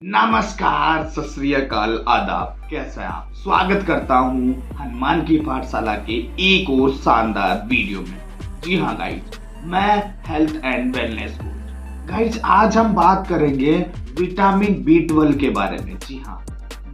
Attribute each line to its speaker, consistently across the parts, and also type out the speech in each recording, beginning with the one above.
Speaker 1: नमस्कार, सत श्री अकाल, आदाब। कैसे हैं आप? स्वागत करता हूं हनुमान की पाठशाला के एक और शानदार वीडियो में। जी हाँ गाइज, मैं health and wellness coach. Guys, आज हम बात करेंगे विटामिन B12 के बारे में। जी हाँ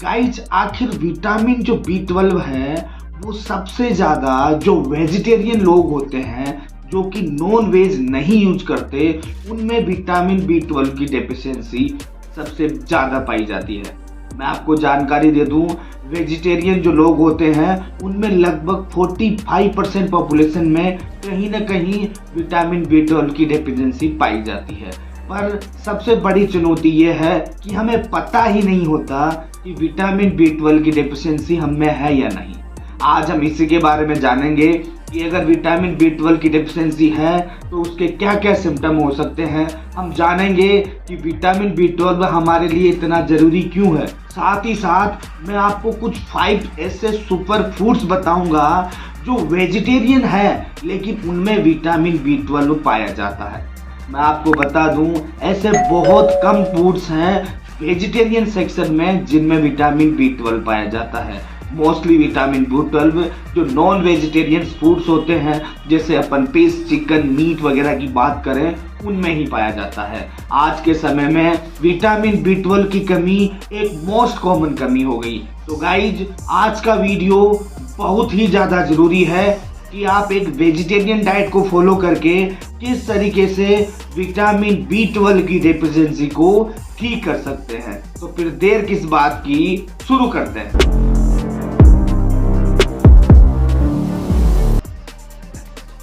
Speaker 1: गाइज, आखिर विटामिन जो B12 है वो सबसे ज्यादा जो वेजिटेरियन लोग होते हैं, जो कि नॉन वेज नहीं यूज करते, उनमें विटामिन B12 की डेफिशिएंसी सबसे ज्यादा पाई जाती है। मैं आपको जानकारी दे दूं, वेजिटेरियन जो लोग होते हैं उनमें लगभग 45% पॉपुलेशन में कहीं ना कहीं विटामिन B12 की डेफिशिएंसी पाई जाती है। पर सबसे बड़ी चुनौती ये है कि हमें पता ही नहीं होता कि विटामिन B12 की डेफिशिएंसी हम में है या नहीं। आज हम इसी के बारे में जानेंगे कि अगर विटामिन B12 की डेफिशिएंसी है तो उसके क्या क्या सिम्टम हो सकते हैं। हम जानेंगे कि विटामिन B12 हमारे लिए इतना जरूरी क्यों है। साथ ही साथ मैं आपको कुछ 5 ऐसे सुपर फूड्स बताऊंगा जो वेजिटेरियन है लेकिन उनमें विटामिन B12 पाया जाता है। मैं आपको बता दूं, ऐसे बहुत कम फूड्स हैं वेजिटेरियन सेक्शन में जिनमें विटामिन B12 पाया जाता है। मोस्टली विटामिन B12 जो नॉन वेजिटेरियन फूड्स होते हैं, जैसे अपन फिश, चिकन, मीट वगैरह की बात करें, उनमें ही पाया जाता है। आज के समय में विटामिन B12 की कमी एक मोस्ट कॉमन कमी हो गई। तो गाइज, आज का वीडियो बहुत ही ज़्यादा ज़रूरी है कि आप एक वेजिटेरियन डाइट को फॉलो करके किस तरीके से विटामिन B12 की डेफिशिएंसी को ठीक कर सकते हैं। तो फिर देर किस बात की, शुरू करते हैं।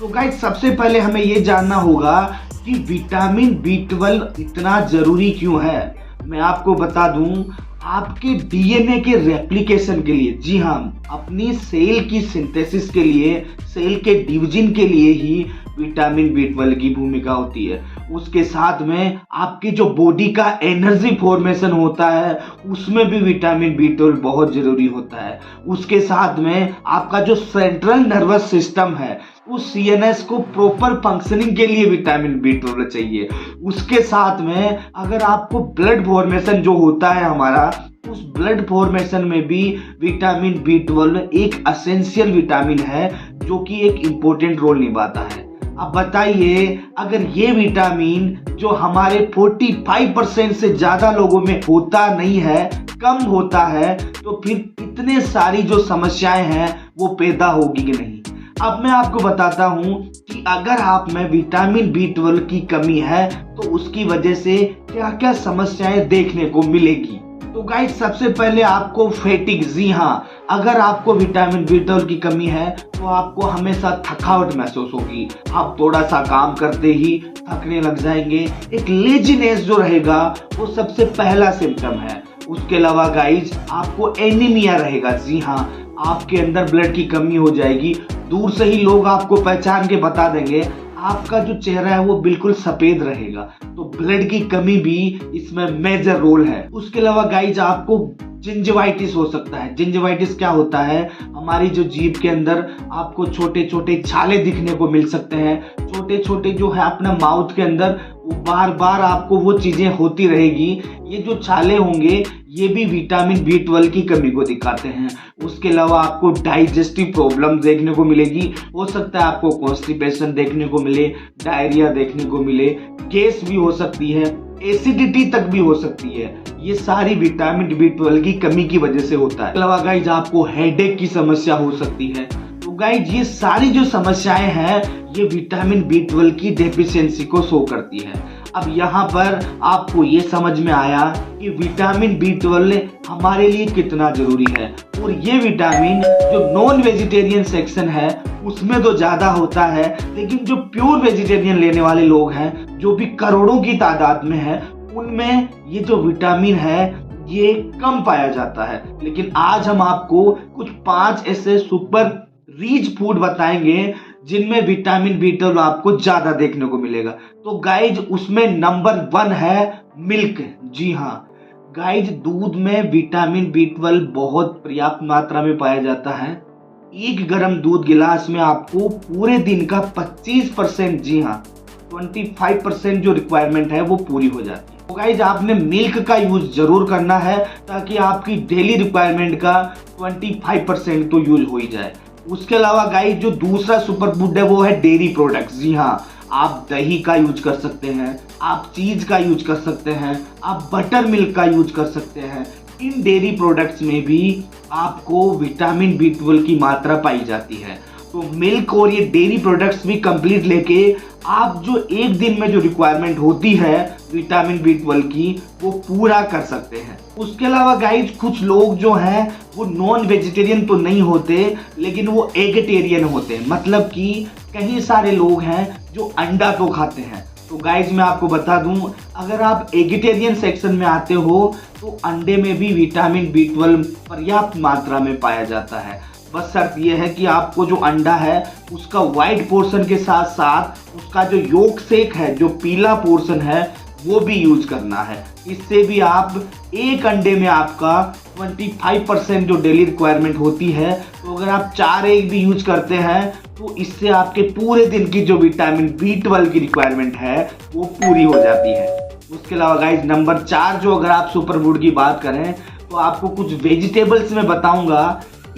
Speaker 1: तो गाइस, सबसे पहले हमें यह जानना होगा कि विटामिन B12 इतना जरूरी क्यों है। मैं आपको बता दूं, आपके डीएनए के रेप्लिकेशन के लिए, जी हाँ, अपनी सेल की सिंथेसिस के लिए, सेल के डिवीजन के लिए ही विटामिन B12 की भूमिका होती है। उसके साथ में आपकी जो बॉडी का एनर्जी फॉर्मेशन होता है उसमें भी विटामिन B12 बहुत जरूरी होता है। उसके साथ में आपका जो सेंट्रल नर्वस सिस्टम है, उस CNS को प्रॉपर फंक्शनिंग के लिए विटामिन B12 चाहिए। उसके साथ में अगर आपको ब्लड फॉर्मेशन जो होता है हमारा, उस ब्लड फॉर्मेशन में भी विटामिन B12 एक एसेंशियल विटामिन है जो कि एक इम्पोर्टेंट रोल निभाता है। अब बताइए, अगर ये विटामिन जो हमारे 45% से ज्यादा लोगों में होता नहीं है, कम होता है, तो फिर इतने सारी जो समस्याएं हैं वो पैदा होगी कि नहीं। अब मैं आपको बताता हूं कि अगर आप में विटामिन B12 की कमी है तो उसकी वजह से क्या क्या समस्याएं देखने को मिलेगी। तो गाइस, सबसे पहले आपको फैटिग, जी हाँ, अगर आपको विटामिन B12 की कमी है तो आपको हमेशा थकावट महसूस होगी। आप थोड़ा सा काम करते ही थकने लग जाएंगे। एक लेजीनेस जो रहेगा वो सबसे पहला सिम्टम है। उसके अलावा गाइज, आपको एनीमिया रहेगा। जी हाँ, आपके अंदर ब्लड की कमी हो जाएगी। दूर से ही लोग आपको पहचान के बता देंगे, आपका जो चेहरा है वो बिल्कुल सफेद रहेगा। तो ब्लड की कमी भी इसमें मेजर रोल है। उसके अलावा गाइज, आपको जिंजिवाइटिस हो सकता है। जिंजिवाइटिस क्या होता है, हमारी जो जीभ के अंदर आपको छोटे छोटे छाले दिखने को मिल सकते हैं। छोटे छोटे जो है अपना माउथ के अंदर, वो बार बार आपको वो चीजें होती रहेगी। ये जो छाले होंगे ये भी विटामिन B12 की कमी को दिखाते हैं। उसके अलावा आपको डाइजेस्टिव प्रॉब्लम देखने को मिलेगी। हो सकता है आपको कॉन्स्टिपेशन देखने को मिले, डायरिया देखने को मिले, गैस भी हो सकती है, एसिडिटी तक भी हो सकती है। ये सारी विटामिन B12 की कमी की वजह से होता है। अलावा गाइज, आपको हेडेक की समस्या हो सकती है। तो गाइज, ये सारी जो समस्याएं हैं ये विटामिन B12 की डेफिशिएंसी को शो करती है। अब यहाँ पर आपको ये समझ में आया कि विटामिन B12 हमारे लिए कितना जरूरी है। और ये विटामिन जो नॉन वेजिटेरियन सेक्शन है उसमें तो ज्यादा होता है, लेकिन जो प्योर वेजिटेरियन लेने वाले लोग हैं, जो भी करोड़ों की तादाद में है, उनमें ये जो विटामिन है ये कम पाया जाता है। लेकिन आज हम आपको कुछ 5 ऐसे सुपर रिच फूड बताएंगे जिनमें विटामिन B12 आपको ज्यादा देखने को मिलेगा। तो गाइज, उसमें नंबर 1 है मिल्क। जी हाँ गाइज, दूध में विटामिन B12 बहुत पर्याप्त मात्रा में पाया जाता है। एक गर्म दूध गिलास में आपको पूरे दिन का 25%, जी हाँ 25% जो रिक्वायरमेंट है वो पूरी हो जाती है। तो गाइज आपने मिल्क का यूज जरूर करना है ताकि आपकी डेली रिक्वायरमेंट का 25% तो यूज हो ही जाए। उसके अलावा गाइज जो दूसरा सुपर फूड है वो है डेयरी प्रोडक्ट्स। जी हाँ, आप दही का यूज कर सकते हैं, आप चीज का यूज कर सकते हैं, आप बटर मिल्क का यूज कर सकते हैं। इन डेयरी प्रोडक्ट्स में भी आपको विटामिन B12 की मात्रा पाई जाती है। तो मिल्क और ये डेयरी प्रोडक्ट्स भी कंप्लीट लेके आप जो एक दिन में जो रिक्वायरमेंट होती है विटामिन B12 की वो पूरा कर सकते हैं। उसके अलावा गाइज कुछ लोग जो हैं वो नॉन वेजिटेरियन तो नहीं होते लेकिन वो एगेटेरियन होते हैं, मतलब कि कई सारे लोग हैं जो अंडा तो खाते हैं। तो गाइज मैं आपको बता दूं, अगर आप एगिटेरियन सेक्शन में आते हो तो अंडे में भी विटामिन B12 पर्याप्त मात्रा में पाया जाता है। बस शर्त यह है कि आपको जो अंडा है उसका व्हाइट पोर्शन के साथ साथ उसका जो योक सेक है, जो पीला पोर्शन है, वो भी यूज करना है। इससे भी आप एक अंडे में आपका 25% जो डेली रिक्वायरमेंट होती है, तो अगर आप 4 एग भी यूज करते हैं तो इससे आपके पूरे दिन की जो विटामिन B12 की रिक्वायरमेंट है वो पूरी हो जाती है। उसके अलावा गाइज नंबर 4 जो अगर आप सुपर फूड की बात करें तो आपको कुछ वेजिटेबल्स में बताऊंगा।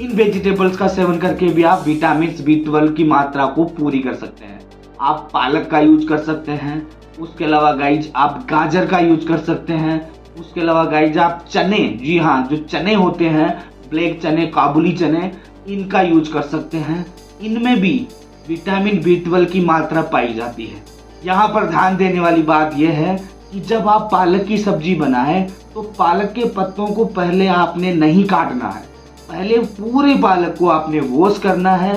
Speaker 1: इन वेजिटेबल्स का सेवन करके भी आप विटामिन B12 की मात्रा को पूरी कर सकते हैं। आप पालक का यूज कर सकते हैं। उसके अलावा गाइज आप गाजर का यूज कर सकते हैं। उसके अलावा गाइज आप चने, जी हाँ, जो चने होते हैं, ब्लैक चने, काबुली चने, इनका यूज कर सकते हैं। इनमें भी विटामिन B12 की मात्रा पाई जाती है। यहाँ पर ध्यान देने वाली बात यह है कि जब आप पालक की सब्जी बनाएं तो पालक के पत्तों को पहले आपने नहीं काटना है, पहले पूरे पालक को आपने वॉश करना है।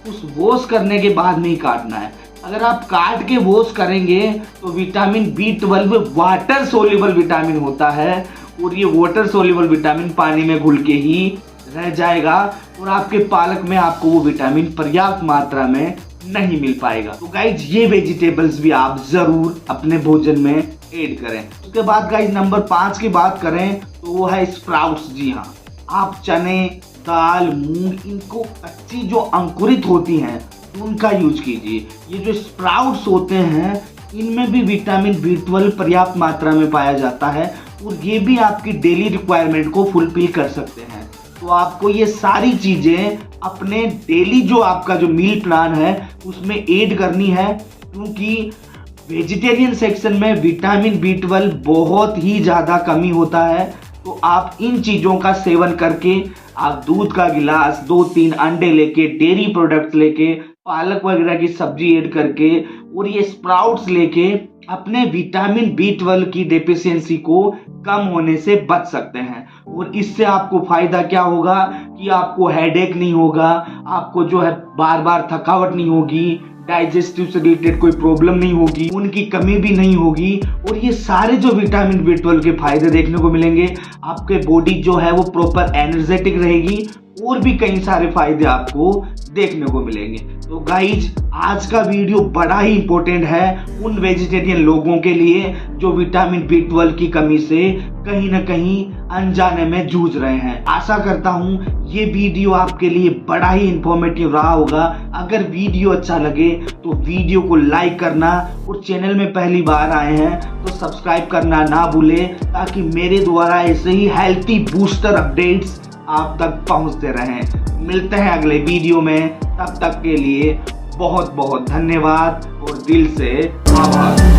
Speaker 1: उस वॉश करने के बाद नहीं काटना है। अगर आप काट के वॉश करेंगे तो vitamin B12 water soluble vitamin होता है और ये वाटर सोल्यूबल विटामिन पानी में घुल के ही रह जाएगा और आपके पालक में आपको वो विटामिन पर्याप्त मात्रा में नहीं मिल पाएगा। तो गाइज ये वेजिटेबल्स भी आप जरूर अपने भोजन में ऐड करें। उसके बाद गाइज नंबर 5 की बात करें तो वो है स्प्राउट्स। जी हाँ, आप चने, दाल, मूंग, इनको अच्छी जो अंकुरित होती हैं उनका यूज कीजिए। ये जो स्प्राउट्स होते हैं इनमें भी विटामिन B12 पर्याप्त मात्रा में पाया जाता है और ये भी आपकी डेली रिक्वायरमेंट को फुलफिल कर सकते हैं। तो आपको ये सारी चीजें अपने डेली जो आपका जो मील प्लान है उसमें ऐड करनी है, क्योंकि वेजिटेरियन सेक्शन में विटामिन B12 बहुत ही ज़्यादा कमी होता है। तो आप इन चीज़ों का सेवन करके आप दूध का गिलास, 2-3 अंडे लेके, डेयरी प्रोडक्ट्स लेके, पालक वगैरह की सब्जी ऐड करके और ये स्प्राउट्स लेके अपने विटामिन B12 की डेफिशिएंसी को कम होने से बच सकते हैं। और इससे आपको फायदा क्या होगा कि आपको हेडेक नहीं होगा, आपको जो है बार बार थकावट नहीं होगी, डाइजेस्टिव से रिलेटेड कोई प्रॉब्लम नहीं होगी, उनकी कमी भी नहीं होगी। और ये सारे जो विटामिन B12 के फायदे देखने को मिलेंगे, आपके बॉडी जो है वो प्रॉपर एनर्जेटिक रहेगी और भी कई सारे फायदे आपको देखने को मिलेंगे। तो गाइज आज का वीडियो बड़ा ही इंपॉर्टेंट है उन वेजिटेरियन लोगों के लिए जो विटामिन B12 की कमी से कहीं ना कहीं अनजाने में जूझ रहे हैं। आशा करता हूँ ये वीडियो आपके लिए बड़ा ही इंफॉर्मेटिव रहा होगा। अगर वीडियो अच्छा लगे तो वीडियो को लाइक करना और चैनल में पहली बार आए हैं तो सब्सक्राइब करना ना भूलें, ताकि मेरे द्वारा ऐसे ही हेल्थी बूस्टर अपडेट्स आप तक पहुंचते रहें। मिलते हैं अगले वीडियो में, तब तक के लिए बहुत बहुत धन्यवाद और दिल से आभार।